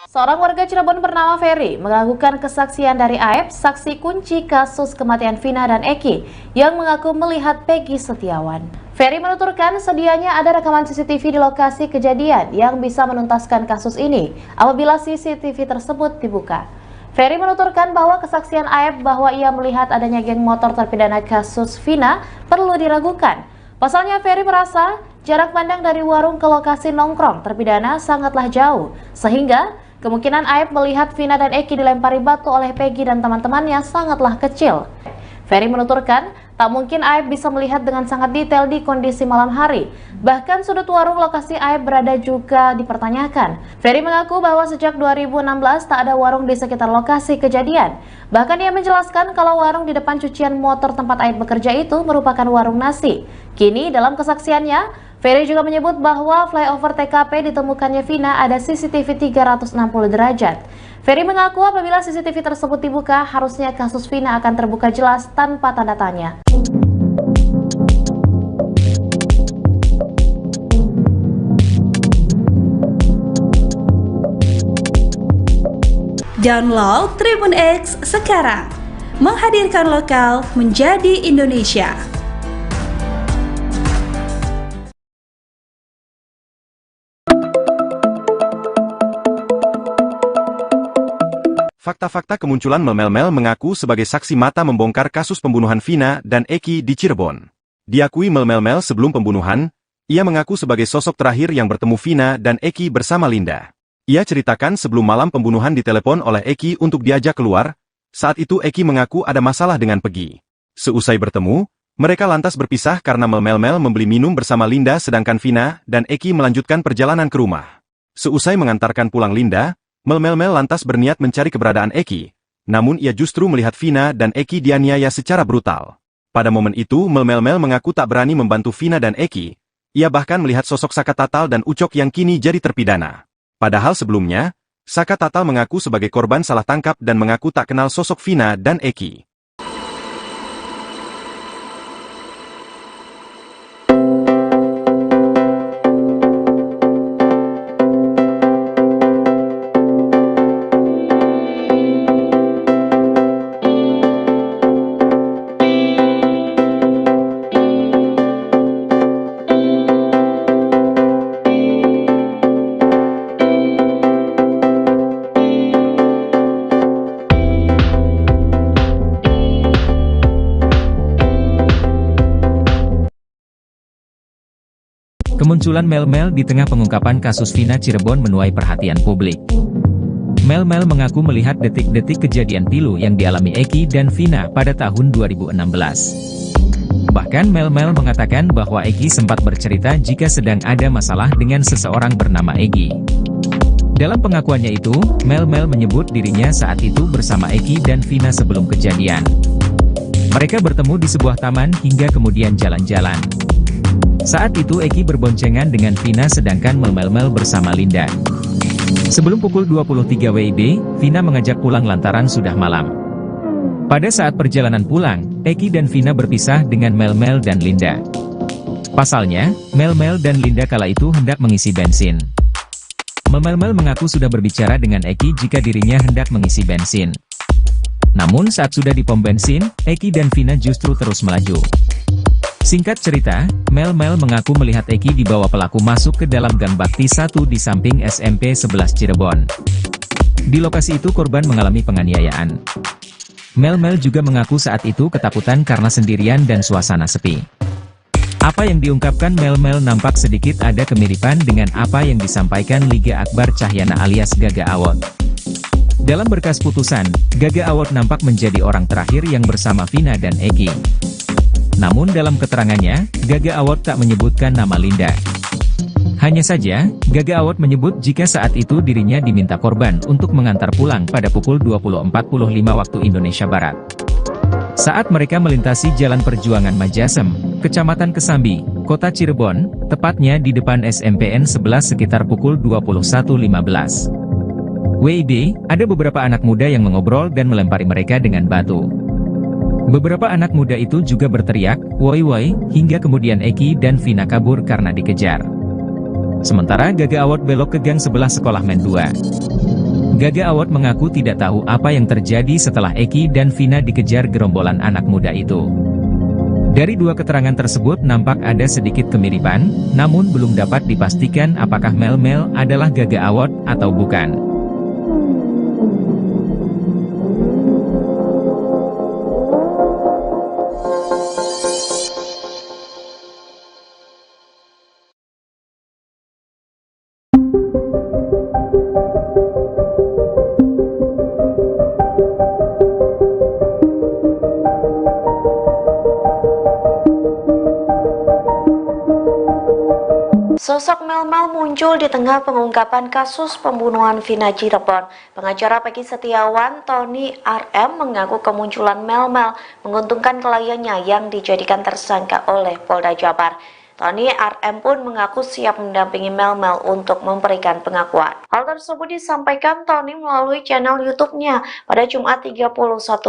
Seorang warga Cirebon bernama Ferry mengagukan kesaksian dari Aep, saksi kunci kasus kematian Vina dan Eki, yang mengaku melihat Peggy Setiawan. Ferry menuturkan sedianya ada rekaman CCTV di lokasi kejadian yang bisa menuntaskan kasus ini apabila CCTV tersebut dibuka. Ferry menuturkan bahwa kesaksian Aep bahwa ia melihat adanya geng motor terpidana kasus Vina perlu diragukan. Pasalnya Ferry merasa jarak pandang dari warung ke lokasi nongkrong terpidana sangatlah jauh, sehingga kemungkinan Aep melihat Vina dan Eki dilempari batu oleh Peggy dan teman-temannya sangatlah kecil. Ferry menuturkan, tak mungkin Aep bisa melihat dengan sangat detail di kondisi malam hari. Bahkan sudut warung lokasi Aep berada juga dipertanyakan. Ferry mengaku bahwa sejak 2016 tak ada warung di sekitar lokasi kejadian. Bahkan ia menjelaskan kalau warung di depan cucian motor tempat Aep bekerja itu merupakan warung nasi. Kini dalam kesaksiannya, Ferry juga menyebut bahwa flyover TKP ditemukannya Vina ada CCTV 360 derajat. Ferry mengaku apabila CCTV tersebut dibuka, harusnya kasus Vina akan terbuka jelas tanpa tanda tanya. Download Tribun X sekarang, menghadirkan lokal menjadi Indonesia. Fakta-fakta kemunculan Mel mengaku sebagai saksi mata membongkar kasus pembunuhan Vina dan Eki di Cirebon. Diakui Mel sebelum pembunuhan, ia mengaku sebagai sosok terakhir yang bertemu Vina dan Eki bersama Linda. Ia ceritakan sebelum malam pembunuhan ditelepon oleh Eki untuk diajak keluar, saat itu Eki mengaku ada masalah dengan Peggy. Seusai bertemu, mereka lantas berpisah karena Mel membeli minum bersama Linda sedangkan Vina dan Eki melanjutkan perjalanan ke rumah. Seusai mengantarkan pulang Linda, Mel lantas berniat mencari keberadaan Eki, namun ia justru melihat Vina dan Eki dianiaya secara brutal. Pada momen itu Mel mengaku tak berani membantu Vina dan Eki, ia bahkan melihat sosok Saka Tatal dan Ucok yang kini jadi terpidana. Padahal sebelumnya, Saka Tatal mengaku sebagai korban salah tangkap dan mengaku tak kenal sosok Vina dan Eki. Kemunculan Mel di tengah pengungkapan kasus Vina Cirebon menuai perhatian publik. Mel mengaku melihat detik-detik kejadian pilu yang dialami Eki dan Vina pada tahun 2016. Bahkan Mel mengatakan bahwa Eki sempat bercerita jika sedang ada masalah dengan seseorang bernama Egi. Dalam pengakuannya itu, Mel menyebut dirinya saat itu bersama Eki dan Vina sebelum kejadian. Mereka bertemu di sebuah taman hingga kemudian jalan-jalan. Saat itu Eki berboncengan dengan Vina sedangkan Mel bersama Linda. Sebelum pukul 23 WIB, Vina mengajak pulang lantaran sudah malam. Pada saat perjalanan pulang, Eki dan Vina berpisah dengan Mel dan Linda. Pasalnya, Mel dan Linda kala itu hendak mengisi bensin. Mel mengaku sudah berbicara dengan Eki jika dirinya hendak mengisi bensin. Namun saat sudah di pom bensin, Eki dan Vina justru terus melaju. Singkat cerita, Mel mengaku melihat Eki dibawa pelaku masuk ke dalam Gang Bakti 1 di samping SMP 11 Cirebon. Di lokasi itu korban mengalami penganiayaan. Mel juga mengaku saat itu ketakutan karena sendirian dan suasana sepi. Apa yang diungkapkan Mel nampak sedikit ada kemiripan dengan apa yang disampaikan Liga Akbar Cahyana alias Gaga Awot. Dalam berkas putusan, Gaga Awot nampak menjadi orang terakhir yang bersama Vina dan Eki. Namun dalam keterangannya, Gaga Awot tak menyebutkan nama Linda. Hanya saja, Gaga Awot menyebut jika saat itu dirinya diminta korban untuk mengantar pulang pada pukul 20.45 waktu Indonesia Barat. Saat mereka melintasi Jalan Perjuangan Majasem, Kecamatan Kesambi, Kota Cirebon, tepatnya di depan SMPN 11 sekitar pukul 21.15. WIB, ada beberapa anak muda yang mengobrol dan melempari mereka dengan batu. Beberapa anak muda itu juga berteriak, "Woi woi," hingga kemudian Eki dan Vina kabur karena dikejar. Sementara Gaga Awot belok ke gang sebelah sekolah Men 2. Gaga Award mengaku tidak tahu apa yang terjadi setelah Eki dan Vina dikejar gerombolan anak muda itu. Dari dua keterangan tersebut nampak ada sedikit kemiripan, namun belum dapat dipastikan apakah Mel Mel adalah Gaga Award atau bukan. Sosok Mel Mel muncul di tengah pengungkapan kasus pembunuhan Vina Cirebon. Pengacara Peggy Setiawan, Tony RM, mengaku kemunculan Mel Mel menguntungkan kliennya yang dijadikan tersangka oleh Polda Jabar. Tony RM pun mengaku siap mendampingi Mel Mel untuk memberikan pengakuan. Hal tersebut disampaikan Tony melalui channel YouTube-nya pada Jumat 31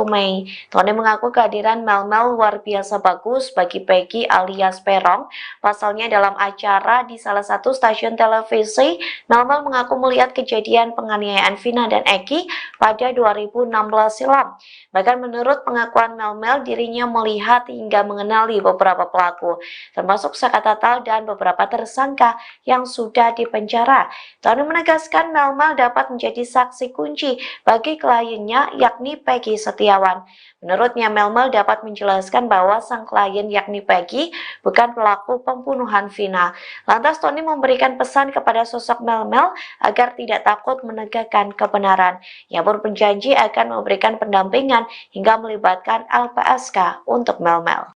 Mei. Tony mengaku kehadiran Mel Mel luar biasa bagus bagi Peggy alias Perong. Pasalnya dalam acara di salah satu stasiun televisi, Mel Mel mengaku melihat kejadian penganiayaan Vina dan Eki pada 2016 silam. Bahkan menurut pengakuan Mel Mel, dirinya melihat hingga mengenali beberapa pelaku, termasuk Saka Tatal dan beberapa tersangka yang sudah dipenjara. Tony menegaskan Mel Mel dapat menjadi saksi kunci bagi kliennya yakni Peggy Setiawan. Menurutnya Mel Mel dapat menjelaskan bahwa sang klien yakni Peggy bukan pelaku pembunuhan Vina. Lantas Tony memberikan pesan kepada sosok Mel Mel agar tidak takut menegakkan kebenaran. Ia pun berjanji akan memberikan pendampingan hingga melibatkan LPSK untuk Mel Mel.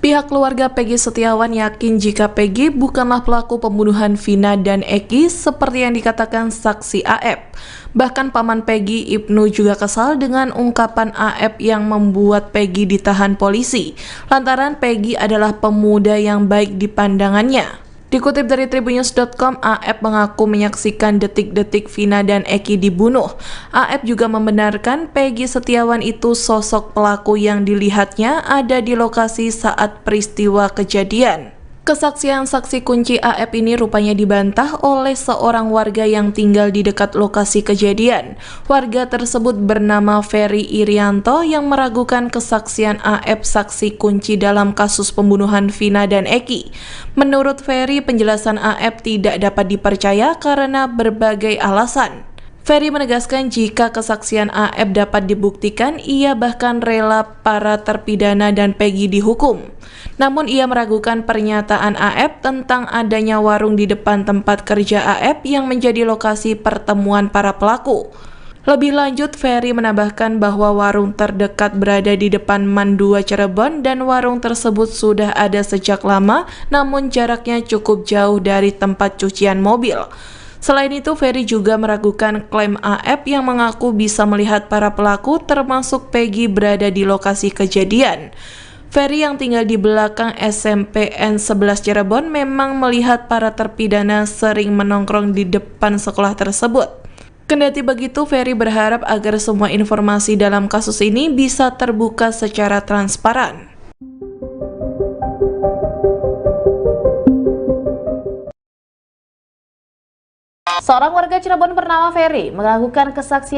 Pihak keluarga Peggy Setiawan yakin jika Peggy bukanlah pelaku pembunuhan Vina dan Eki seperti yang dikatakan saksi AF. Bahkan paman Peggy, Ibnu, juga kesal dengan ungkapan AF yang membuat Peggy ditahan polisi, lantaran Peggy adalah pemuda yang baik di pandangannya. Dikutip dari Tribunnews.com, AF mengaku menyaksikan detik-detik Vina dan Eki dibunuh. AF juga membenarkan Peggy Setiawan itu sosok pelaku yang dilihatnya ada di lokasi saat peristiwa kejadian. Kesaksian saksi kunci AF ini rupanya dibantah oleh seorang warga yang tinggal di dekat lokasi kejadian. Warga tersebut bernama Ferry Irianto yang meragukan kesaksian AF saksi kunci dalam kasus pembunuhan Vina dan Eki. Menurut Ferry, penjelasan AF tidak dapat dipercaya karena berbagai alasan. Ferry menegaskan jika kesaksian AF dapat dibuktikan, ia bahkan rela para terpidana dan Peggy dihukum. Namun ia meragukan pernyataan AF tentang adanya warung di depan tempat kerja AF yang menjadi lokasi pertemuan para pelaku. Lebih lanjut, Ferry menambahkan bahwa warung terdekat berada di depan MAN 2 Cirebon dan warung tersebut sudah ada sejak lama, namun jaraknya cukup jauh dari tempat cucian mobil. Selain itu, Ferry juga meragukan klaim AF yang mengaku bisa melihat para pelaku termasuk Peggy berada di lokasi kejadian. Ferry yang tinggal di belakang SMPN 11 Cirebon memang melihat para terpidana sering menongkrong di depan sekolah tersebut. Kendati begitu, Ferry berharap agar semua informasi dalam kasus ini bisa terbuka secara transparan. Seorang warga Cirebon bernama Ferry melakukan kesaksian